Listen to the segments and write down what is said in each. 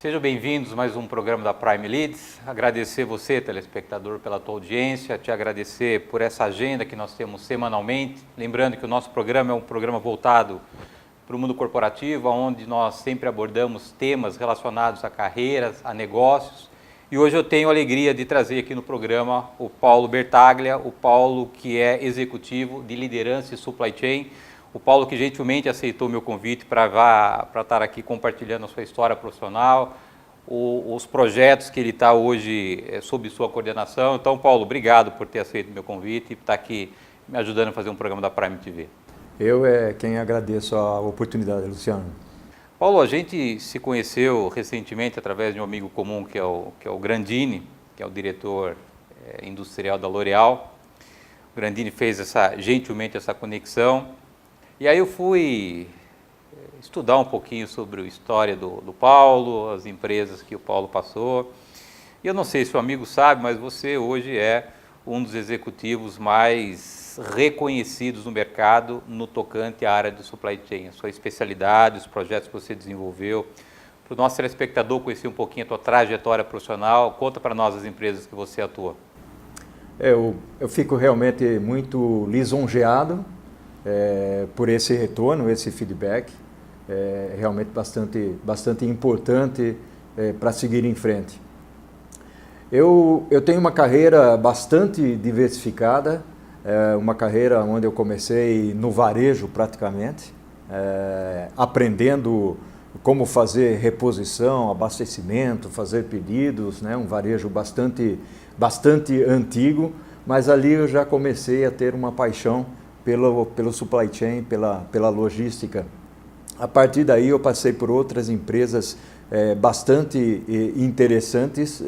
Sejam bem-vindos a mais um programa da Prime Leads. Agradecer você, telespectador, pela tua audiência, te agradecer por essa agenda que nós temos semanalmente. Lembrando que o nosso programa é um programa voltado para o mundo corporativo, onde nós sempre abordamos temas relacionados a carreiras, a negócios. E hoje eu tenho a alegria de trazer aqui no programa o Paulo Bertaglia, o Paulo que é executivo de liderança e supply chain. O Paulo que gentilmente aceitou o meu convite para estar aqui compartilhando a sua história profissional, os projetos que ele está hoje sob sua coordenação. Então, Paulo, obrigado por ter aceito o meu convite e estar aqui me ajudando a fazer um programa da Prime TV. Eu é quem agradeço a oportunidade, Luciano. Paulo, a gente se conheceu recentemente através de um amigo comum que é o Grandini, que é o diretor industrial da L'Oréal. O Grandini fez gentilmente essa conexão. E aí eu fui estudar um pouquinho sobre a história do Paulo, as empresas que o Paulo passou. E eu não sei se o amigo sabe, mas você hoje é um dos executivos mais reconhecidos no mercado no tocante à área do supply chain, a sua especialidade, os projetos que você desenvolveu. Para o nosso telespectador conhecer um pouquinho a tua trajetória profissional, conta para nós as empresas que você atua. Eu fico realmente muito lisonjeado por esse retorno, esse feedback, realmente bastante importante para seguir em frente. Eu tenho uma carreira bastante diversificada, uma carreira onde eu comecei no varejo praticamente, aprendendo como fazer reposição, abastecimento, fazer pedidos, né? Um varejo bastante antigo, mas ali eu já comecei a ter uma paixão pelo supply chain, pela logística. A partir daí eu passei por outras empresas bastante interessantes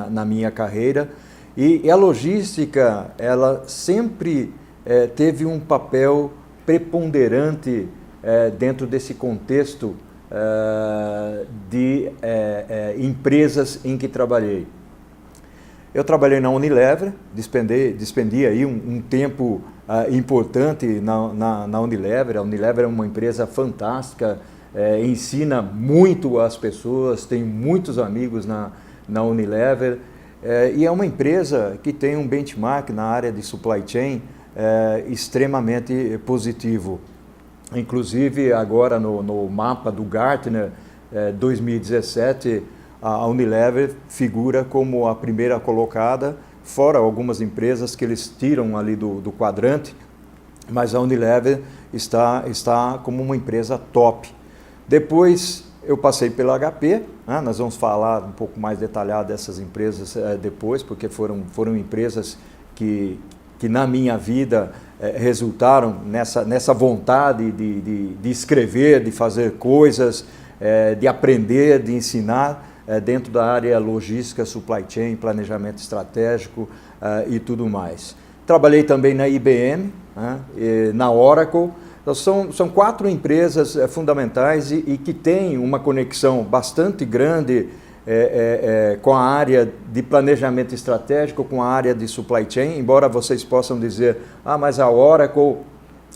na minha carreira e a logística ela sempre teve um papel preponderante dentro desse contexto de empresas em que trabalhei. Eu trabalhei na Unilever, despendi aí um tempo importante na Unilever. A Unilever é uma empresa fantástica, ensina muito às pessoas, tenho muitos amigos na Unilever e é uma empresa que tem um benchmark na área de supply chain extremamente positivo. Inclusive agora no mapa do Gartner 2017, a Unilever figura como a primeira colocada, fora algumas empresas que eles tiram ali do quadrante, mas a Unilever está como uma empresa top. Depois eu passei pela HP, né? Nós vamos falar um pouco mais detalhado dessas empresas depois, porque foram empresas que na minha vida resultaram nessa vontade de escrever, de fazer coisas, de aprender, de ensinar, dentro da área logística, supply chain, planejamento estratégico e tudo mais. Trabalhei também na IBM, né, na Oracle. Então, são 4 empresas fundamentais e que têm uma conexão bastante grande com a área de planejamento estratégico, com a área de supply chain, embora vocês possam dizer, mas a Oracle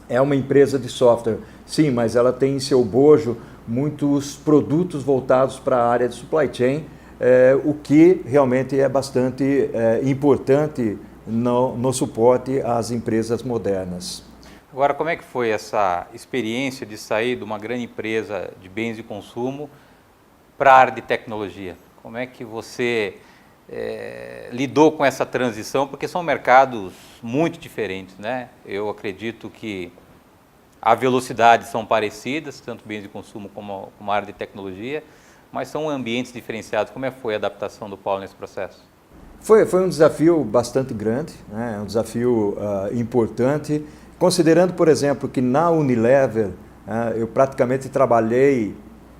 é uma empresa de software. Sim, mas ela tem em seu bojo muitos produtos voltados para a área de supply chain, o que realmente é bastante importante no suporte às empresas modernas. Agora, como é que foi essa experiência de sair de uma grande empresa de bens de consumo para a área de tecnologia? Como é que você lidou com essa transição? Porque são mercados muito diferentes, né? Eu acredito que a velocidade são parecidas, tanto bens de consumo como a área de tecnologia, mas são ambientes diferenciados. Como foi a adaptação do Paulo nesse processo? Foi um desafio bastante grande, né? Um desafio importante, considerando, por exemplo, que na Unilever eu praticamente trabalhei,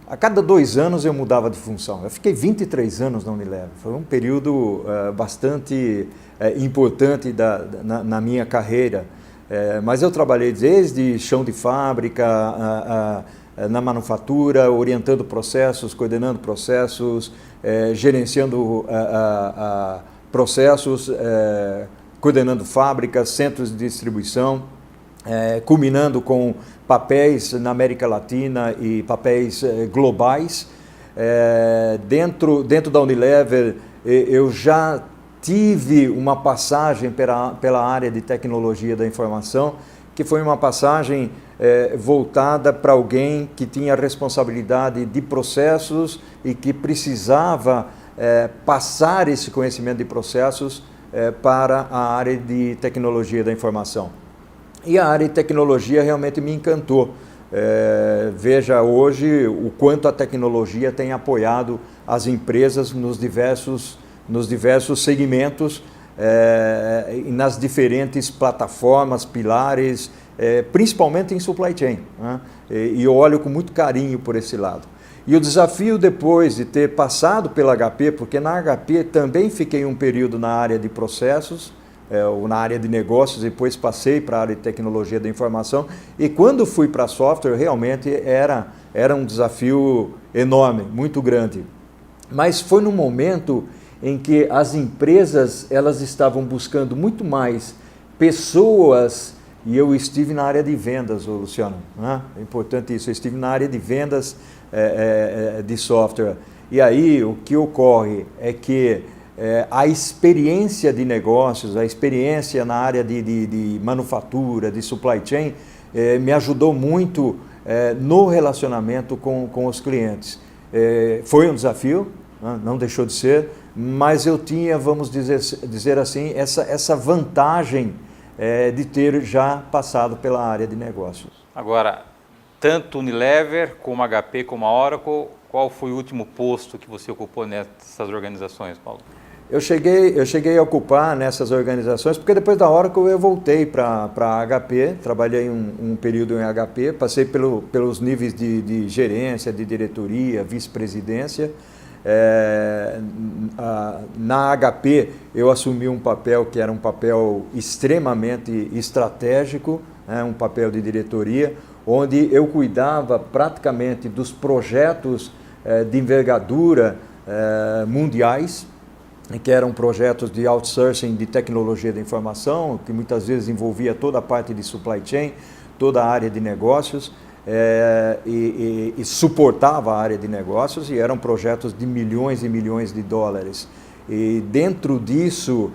a cada 2 anos eu mudava de função. Eu fiquei 23 anos na Unilever, foi um período bastante importante na minha carreira. Mas eu trabalhei desde chão de fábrica, na manufatura, orientando processos, coordenando processos, gerenciando processos, coordenando fábricas, centros de distribuição, culminando com papéis na América Latina e papéis globais. Dentro da Unilever, eu já tive uma passagem pela área de tecnologia da informação, que foi uma passagem voltada para alguém que tinha responsabilidade de processos e que precisava passar esse conhecimento de processos para a área de tecnologia da informação. E a área de tecnologia realmente me encantou. Veja hoje o quanto a tecnologia tem apoiado as empresas nos diversos segmentos e nas diferentes plataformas, pilares, principalmente em supply chain, né? E eu olho com muito carinho por esse lado. E o desafio depois de ter passado pela HP, porque na HP também fiquei um período na área de processos, ou na área de negócios, depois passei para a área de tecnologia da informação, e quando fui para software realmente era um desafio enorme, muito grande. Mas foi num momento em que as empresas elas estavam buscando muito mais pessoas, e eu estive na área de vendas, Luciano, né? É importante isso, eu estive na área de vendas de software. E aí o que ocorre é que a experiência de negócios, a experiência na área de manufatura, de supply chain, me ajudou muito no relacionamento com os clientes. Foi um desafio, não deixou de ser, mas eu tinha, vamos dizer assim, essa vantagem de ter já passado pela área de negócios. Agora, tanto Unilever como HP como a Oracle, qual foi o último posto que você ocupou nessas organizações, Paulo? Eu cheguei a ocupar nessas organizações, porque depois da Oracle eu voltei para a HP, trabalhei um período em HP, passei pelos níveis de gerência, de diretoria, vice-presidência. Na HP eu assumi um papel que era um papel extremamente estratégico, um papel de diretoria, onde eu cuidava praticamente dos projetos de envergadura mundiais, que eram projetos de outsourcing de tecnologia da informação, que muitas vezes envolvia toda a parte de supply chain, toda a área de negócios, e suportava a área de negócios, e eram projetos de milhões e milhões de dólares. E dentro disso,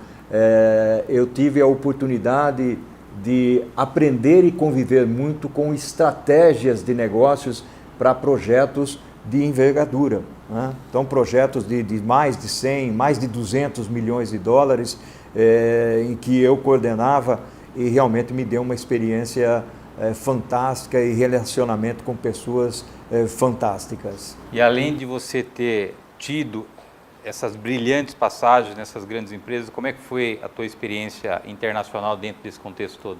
eu tive a oportunidade de aprender e conviver muito com estratégias de negócios para projetos de envergadura, né? Então, projetos de mais de 100, mais de 200 milhões de dólares, em que eu coordenava, e realmente me deu uma experiência fantástica e relacionamento com pessoas fantásticas. E além de você ter tido essas brilhantes passagens nessas grandes empresas, como é que foi a tua experiência internacional dentro desse contexto todo?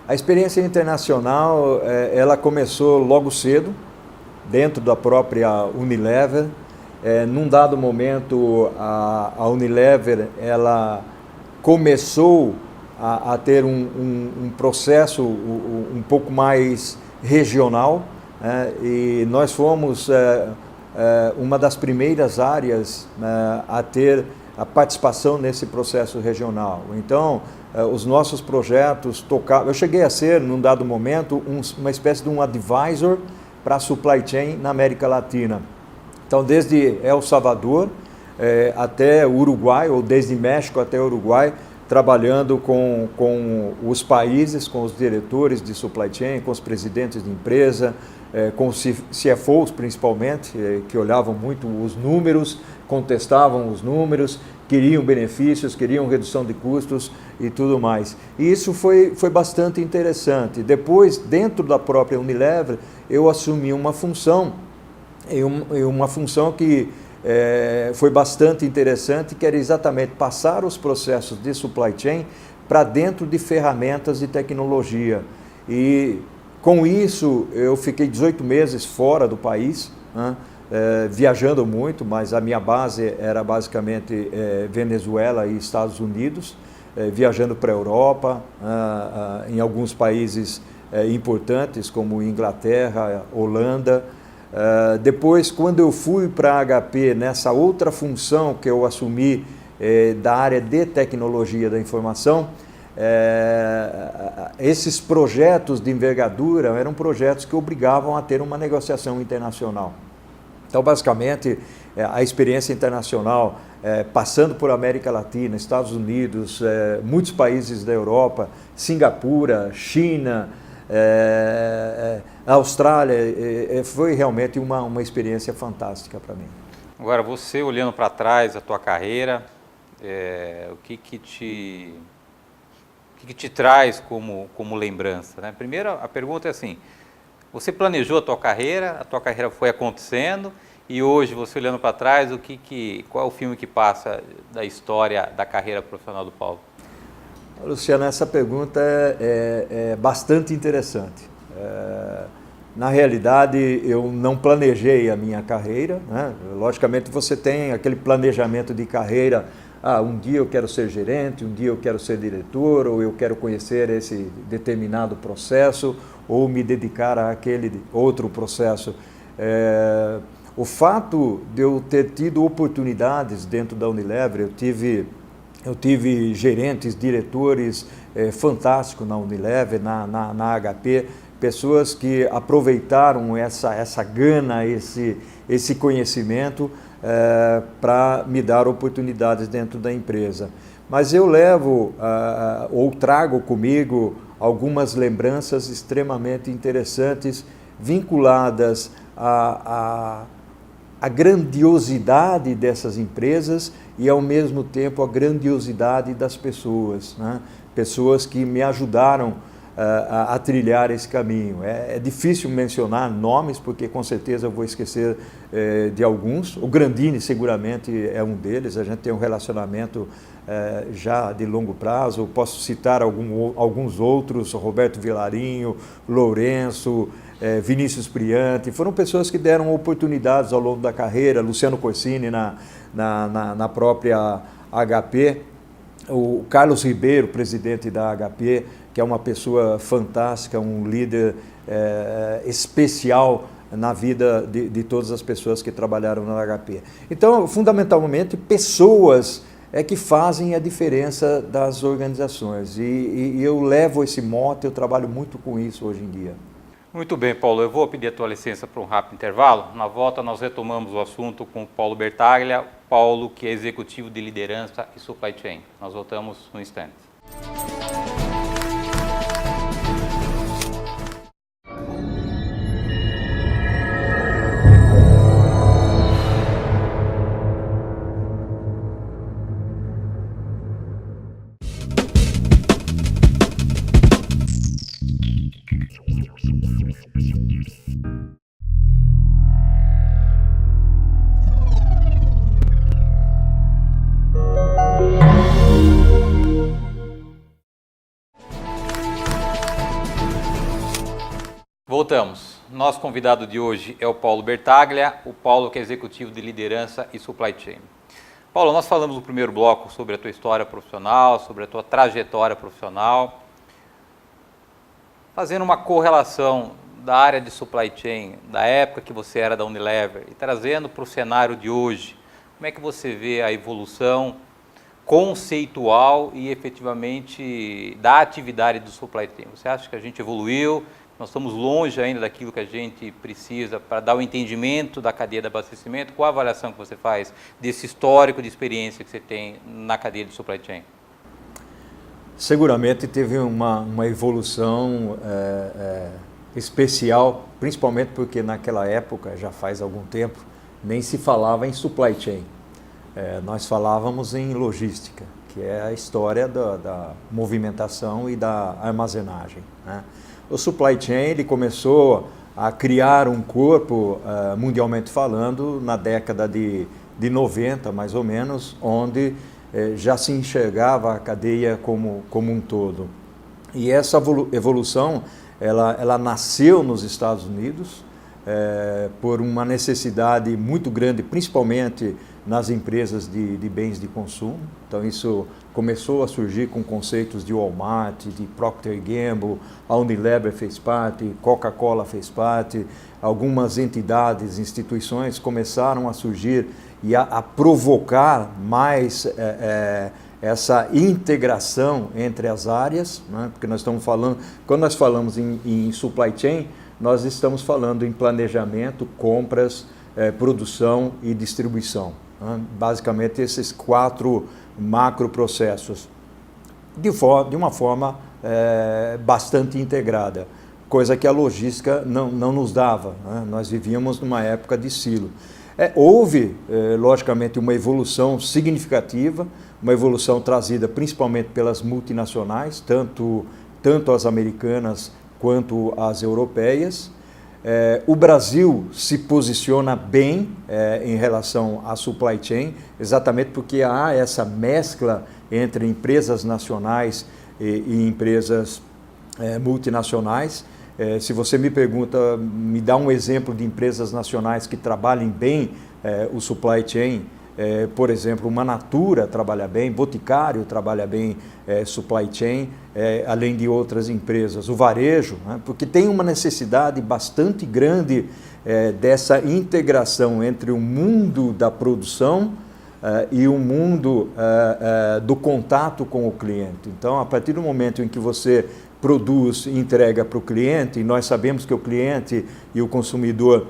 A experiência internacional, ela começou logo cedo, dentro da própria Unilever. Num dado momento, a Unilever ela começou a ter um processo um pouco mais regional, e nós fomos uma das primeiras áreas a ter a participação nesse processo regional. Então, os nossos projetos tocavam. Eu cheguei a ser, num dado momento, uma espécie de um advisor para a supply chain na América Latina. Então, desde El Salvador até Uruguai, ou desde México até Uruguai, trabalhando com os países, com os diretores de supply chain, com os presidentes de empresa, com os CFOs principalmente, que olhavam muito os números, contestavam os números, queriam benefícios, queriam redução de custos e tudo mais. E isso foi bastante interessante. Depois, dentro da própria Unilever, eu assumi uma função, que foi bastante interessante, que era exatamente passar os processos de supply chain para dentro de ferramentas de tecnologia. E com isso eu fiquei 18 meses fora do país, né? Viajando muito, mas a minha base era basicamente Venezuela e Estados Unidos, viajando para a Europa, em alguns países importantes como Inglaterra, Holanda. Depois, quando eu fui para a HP, nessa outra função que eu assumi da área de tecnologia da informação, esses projetos de envergadura eram projetos que obrigavam a ter uma negociação internacional. Então, basicamente, a experiência internacional, passando por América Latina, Estados Unidos, muitos países da Europa, Singapura, China, Austrália, foi realmente uma experiência fantástica para mim. Agora, você olhando para trás a tua carreira, o que te traz como lembrança, né? Primeiro, a pergunta é assim, você planejou a tua carreira foi acontecendo, e hoje, você olhando para trás, qual é o filme que passa da história da carreira profissional do Paulo? Luciano, essa pergunta é bastante interessante. Na realidade, eu não planejei a minha carreira, né? Logicamente, você tem aquele planejamento de carreira, um dia eu quero ser gerente, um dia eu quero ser diretor, ou eu quero conhecer esse determinado processo, ou me dedicar àquele outro processo. O fato de eu ter tido oportunidades dentro da Unilever, eu tive gerentes, diretores fantásticos na Unilever, na HP, pessoas que aproveitaram essa gana, esse conhecimento para me dar oportunidades dentro da empresa. Mas eu levo ou trago comigo algumas lembranças extremamente interessantes vinculadas à grandiosidade dessas empresas e, ao mesmo tempo, a grandiosidade das pessoas, né? Pessoas que me ajudaram a trilhar esse caminho. É difícil mencionar nomes, porque com certeza eu vou esquecer de alguns. O Grandini seguramente é um deles, a gente tem um relacionamento já de longo prazo. Eu posso citar alguns outros, Roberto Vilarinho, Lourenço, Vinícius Priante, foram pessoas que deram oportunidades ao longo da carreira, Luciano Corsini na própria HP, o Carlos Ribeiro, presidente da HP, que é uma pessoa fantástica, um líder especial na vida de todas as pessoas que trabalharam na HP. Então, fundamentalmente, pessoas que fazem a diferença das organizações. E eu levo esse mote, eu trabalho muito com isso hoje em dia. Muito bem, Paulo. Eu vou pedir a tua licença para um rápido intervalo. Na volta, nós retomamos o assunto com o Paulo Bertaglia, Paulo, que é executivo de liderança e supply chain. Nós voltamos no instante. Voltamos. Nosso convidado de hoje é o Paulo Bertaglia, o Paulo que é executivo de liderança e supply chain. Paulo, nós falamos no primeiro bloco sobre a tua história profissional, sobre a tua trajetória profissional. Fazendo uma correlação da área de supply chain, da época que você era da Unilever, e trazendo para o cenário de hoje, como é que você vê a evolução conceitual e efetivamente da atividade do supply chain? Você acha que a gente evoluiu? Nós estamos longe ainda daquilo que a gente precisa para dar o entendimento da cadeia de abastecimento? Qual a avaliação que você faz desse histórico de experiência que você tem na cadeia de supply chain? Seguramente teve uma evolução especial, principalmente porque naquela época, já faz algum tempo, nem se falava em supply chain. Nós falávamos em logística, que é a história da movimentação e da armazenagem, né? O supply chain ele começou a criar um corpo, mundialmente falando, na década de 90, mais ou menos, onde já se enxergava a cadeia como um todo. E essa evolução, ela nasceu nos Estados Unidos por uma necessidade muito grande, principalmente nas empresas de bens de consumo. Então isso começou a surgir com conceitos de Walmart, de Procter & Gamble, a Unilever fez parte, Coca-Cola fez parte, algumas entidades, instituições começaram a surgir e a provocar mais essa integração entre as áreas, né? Porque nós estamos falando, quando nós falamos em supply chain, nós estamos falando em planejamento, compras, produção e distribuição. Né? Basicamente esses 4 macroprocessos, de uma forma bastante integrada, coisa que a logística não nos dava. Né? Nós vivíamos numa época de silo. Houve, logicamente, uma evolução significativa, uma evolução trazida principalmente pelas multinacionais, tanto as americanas quanto as europeias. O Brasil se posiciona bem em relação à supply chain, exatamente porque há essa mescla entre empresas nacionais e empresas multinacionais. Se você me pergunta, me dá um exemplo de empresas nacionais que trabalhem bem o supply chain, por exemplo, uma Natura trabalha bem, Boticário trabalha bem supply chain, além de outras empresas. O varejo, né, porque tem uma necessidade bastante grande dessa integração entre o mundo da produção e o mundo do contato com o cliente. Então, a partir do momento em que você produz e entrega para o cliente, e nós sabemos que o cliente e o consumidor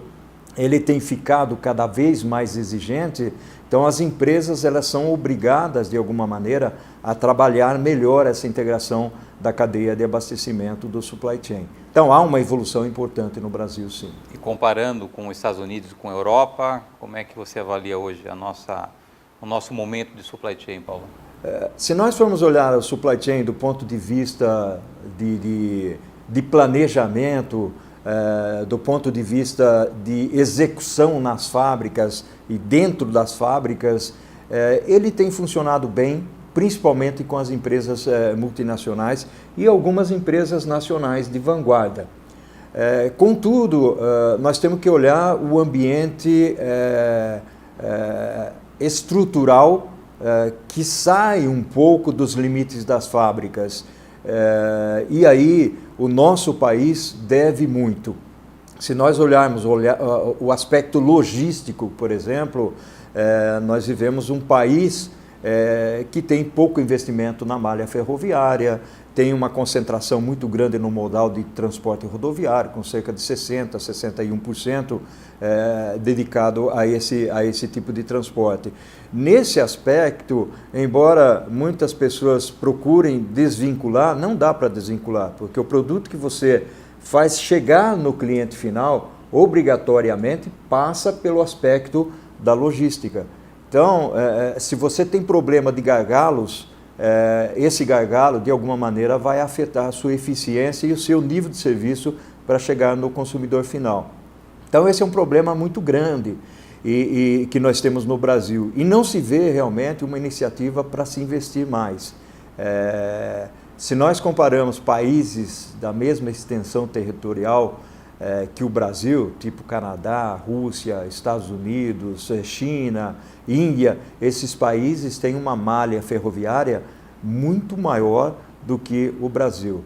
ele tem ficado cada vez mais exigente, então as empresas elas são obrigadas, de alguma maneira, a trabalhar melhor essa integração da cadeia de abastecimento do supply chain. Então há uma evolução importante no Brasil, sim. E comparando com os Estados Unidos e com a Europa, como é que você avalia hoje o nosso momento de supply chain, Paulo? Se nós formos olhar o supply chain do ponto de vista de planejamento, do ponto de vista de execução nas fábricas e dentro das fábricas, ele tem funcionado bem, principalmente com as empresas multinacionais e algumas empresas nacionais de vanguarda. Contudo, nós temos que olhar o ambiente estrutural que sai um pouco dos limites das fábricas. E aí o nosso país deve muito. Se nós olharmos o aspecto logístico, por exemplo, nós vivemos um país que tem pouco investimento na malha ferroviária, tem uma concentração muito grande no modal de transporte rodoviário, com cerca de 60%, 61% dedicado a esse tipo de transporte. Nesse aspecto, embora muitas pessoas procurem desvincular, não dá para desvincular, porque o produto que você faz chegar no cliente final, obrigatoriamente, passa pelo aspecto da logística. Então, se você tem problema de gargalos, esse gargalo, de alguma maneira, vai afetar a sua eficiência e o seu nível de serviço para chegar no consumidor final. Então, esse é um problema muito grande e que nós temos no Brasil. E não se vê realmente uma iniciativa para se investir mais. Se nós comparamos países da mesma extensão territorial que o Brasil, tipo Canadá, Rússia, Estados Unidos, China, Índia, esses países têm uma malha ferroviária muito maior do que o Brasil.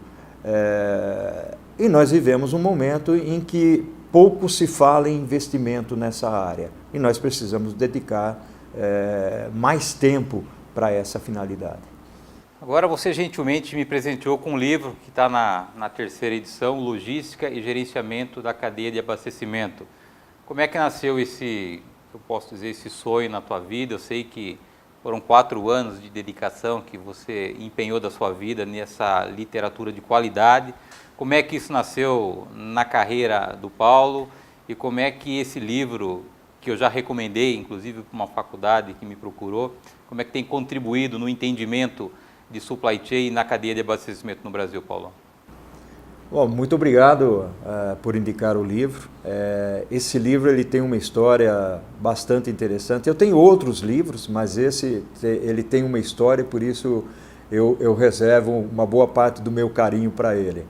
E nós vivemos um momento em que pouco se fala em investimento nessa área e nós precisamos dedicar mais tempo para essa finalidade. Agora você gentilmente me presenteou com um livro que está na terceira edição, Logística e Gerenciamento da Cadeia de Abastecimento. Como é que nasceu esse sonho na tua vida? Eu sei que foram 4 anos de dedicação que você empenhou da sua vida nessa literatura de qualidade. Como é que isso nasceu na carreira do Paulo e como é que esse livro, que eu já recomendei, inclusive para uma faculdade que me procurou, como é que tem contribuído no entendimento de supply chain na cadeia de abastecimento no Brasil, Paulo? Bom, muito obrigado por indicar o livro. Esse livro ele tem uma história bastante interessante. Eu tenho outros livros, mas ele tem uma história, por isso eu reservo uma boa parte do meu carinho para ele.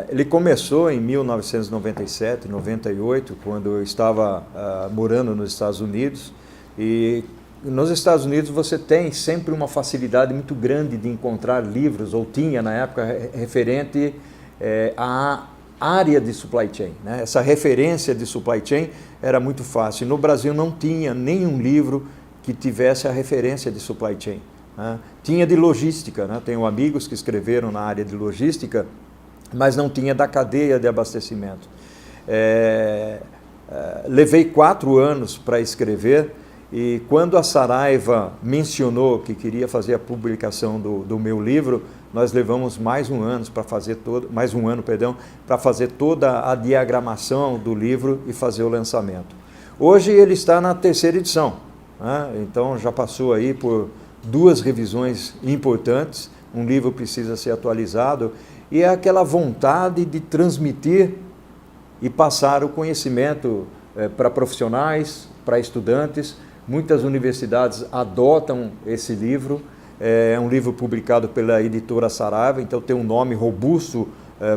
Ele começou em 1997, 98, quando eu estava morando nos Estados Unidos, e nos Estados Unidos você tem sempre uma facilidade muito grande de encontrar livros, ou tinha na época, referente à área de supply chain, né? Essa referência de supply chain era muito fácil. No Brasil não tinha nenhum livro que tivesse a referência de supply chain, né? Tinha de logística, né? Tenho amigos que escreveram na área de logística, mas não tinha da cadeia de abastecimento. levei 4 anos para escrever, e quando a Saraiva mencionou que queria fazer a publicação do meu livro, nós levamos mais um ano para fazer toda a diagramação do livro e fazer o lançamento. Hoje ele está na 3ª edição, né? Então já passou aí por 2 revisões importantes. Um livro precisa ser atualizado, e é aquela vontade de transmitir e passar o conhecimento para profissionais, para estudantes. Muitas universidades adotam esse livro. É um livro publicado pela editora Saraiva, então tem um nome robusto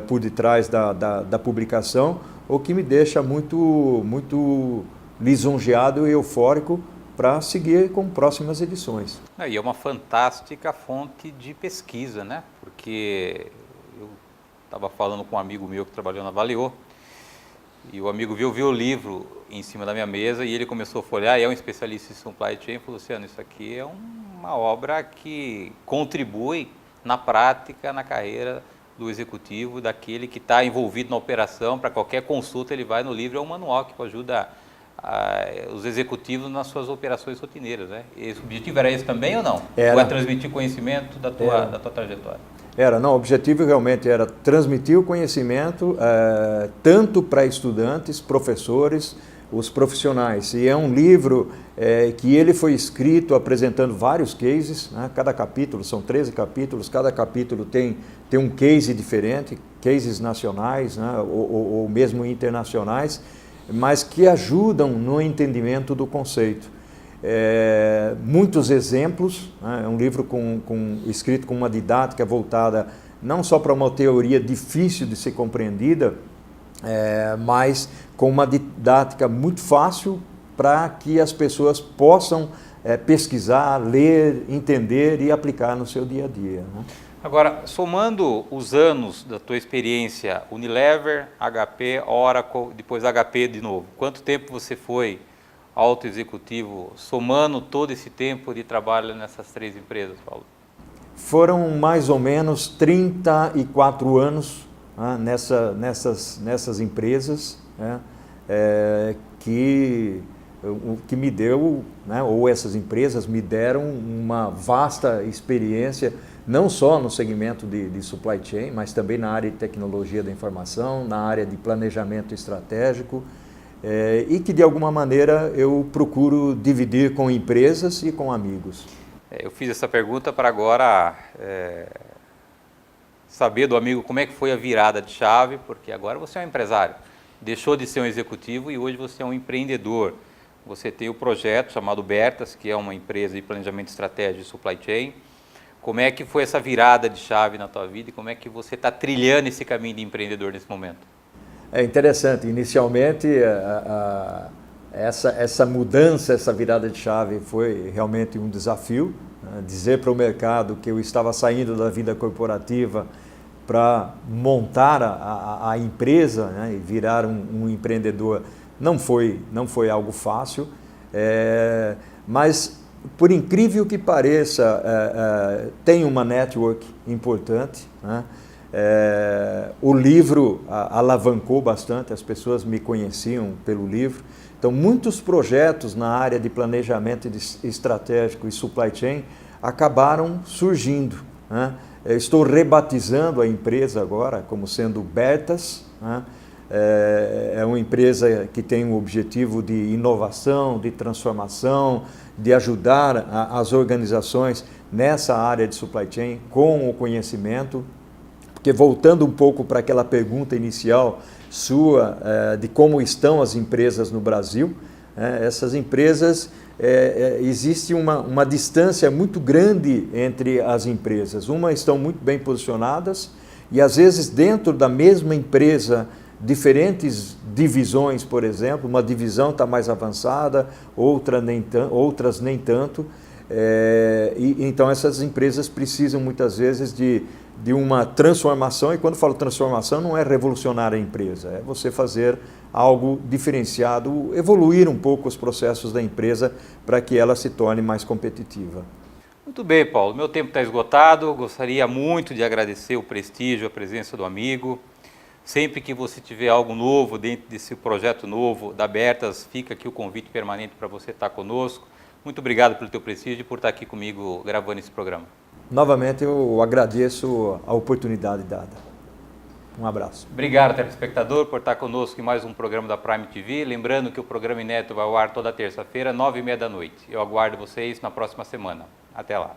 por detrás da publicação, o que me deixa muito lisonjeado e eufórico para seguir com próximas edições. E é uma fantástica fonte de pesquisa, né? Porque eu estava falando com um amigo meu que trabalhou na Valeô, e o amigo viu o livro em cima da minha mesa, e ele começou a folhear, e é um especialista em supply chain, e falou: Luciano, isso aqui é uma obra que contribui na prática, na carreira do executivo, daquele que está envolvido na operação. Para qualquer consulta ele vai no livro, é um manual que ajuda os executivos nas suas operações rotineiras, né? Esse objetivo era esse também ou não? Era. Ou é transmitir conhecimento da tua trajetória? Não, o objetivo realmente era transmitir o conhecimento tanto para estudantes, professores, os profissionais. E é um livro que ele foi escrito apresentando vários cases, né? Cada capítulo, são 13 capítulos, cada capítulo tem um case diferente, cases nacionais, né? ou mesmo internacionais, mas que ajudam no entendimento do conceito. Muitos exemplos, né? É um livro escrito com uma didática voltada não só para uma teoria difícil de ser compreendida, mas com uma didática muito fácil para que as pessoas possam pesquisar, ler, entender e aplicar no seu dia a dia, né? Agora, somando os anos da tua experiência, Unilever, HP, Oracle, depois HP de novo, quanto tempo você foi alto executivo, somando todo esse tempo de trabalho nessas 3 empresas, Paulo? Foram mais ou menos 34 anos, né, nessas empresas, né, que me deu, né, ou essas empresas me deram uma vasta experiência, não só no segmento de supply chain, mas também na área de tecnologia da informação, na área de planejamento estratégico, e que de alguma maneira eu procuro dividir com empresas e com amigos. Eu fiz essa pergunta para agora saber do amigo como é que foi a virada de chave, porque agora você é um empresário, deixou de ser um executivo e hoje você é um empreendedor. Você tem o projeto chamado Bertas, que é uma empresa de planejamento estratégico de supply chain. Como é que foi essa virada de chave na tua vida e como é que você está trilhando esse caminho de empreendedor nesse momento? É interessante, inicialmente essa mudança, essa virada de chave foi realmente um desafio, né? Dizer para o mercado que eu estava saindo da vida corporativa para montar a empresa, né? E virar um empreendedor não foi algo fácil, mas por incrível que pareça, tem uma network importante, né? O livro alavancou bastante, as pessoas me conheciam pelo livro. Então, muitos projetos na área de planejamento estratégico e supply chain acabaram surgindo, né? Estou rebatizando a empresa agora como sendo Bertas, né? É uma empresa que tem um objetivo de inovação, de transformação, de ajudar as organizações nessa área de supply chain com o conhecimento. Porque voltando um pouco para aquela pergunta inicial sua de como estão as empresas no Brasil, essas empresas, existe uma distância muito grande entre as empresas. Umas estão muito bem posicionadas e às vezes dentro da mesma empresa, diferentes divisões, por exemplo, uma divisão está mais avançada, outras nem tanto. Então essas empresas precisam muitas vezes de uma transformação, e quando falo transformação não é revolucionar a empresa, é você fazer algo diferenciado, evoluir um pouco os processos da empresa para que ela se torne mais competitiva. Muito bem, Paulo, meu tempo está esgotado, gostaria muito de agradecer o prestígio, a presença do amigo. Sempre que você tiver algo novo dentro desse projeto novo da Bertas, fica aqui o convite permanente para você estar conosco. Muito obrigado pelo teu prestígio e por estar aqui comigo gravando esse programa. Novamente eu agradeço a oportunidade dada. Um abraço. Obrigado, telespectador, por estar conosco em mais um programa da Prime TV. Lembrando que o programa inédito vai ao ar toda terça-feira, 9h30 da noite. Eu aguardo vocês na próxima semana. Até lá.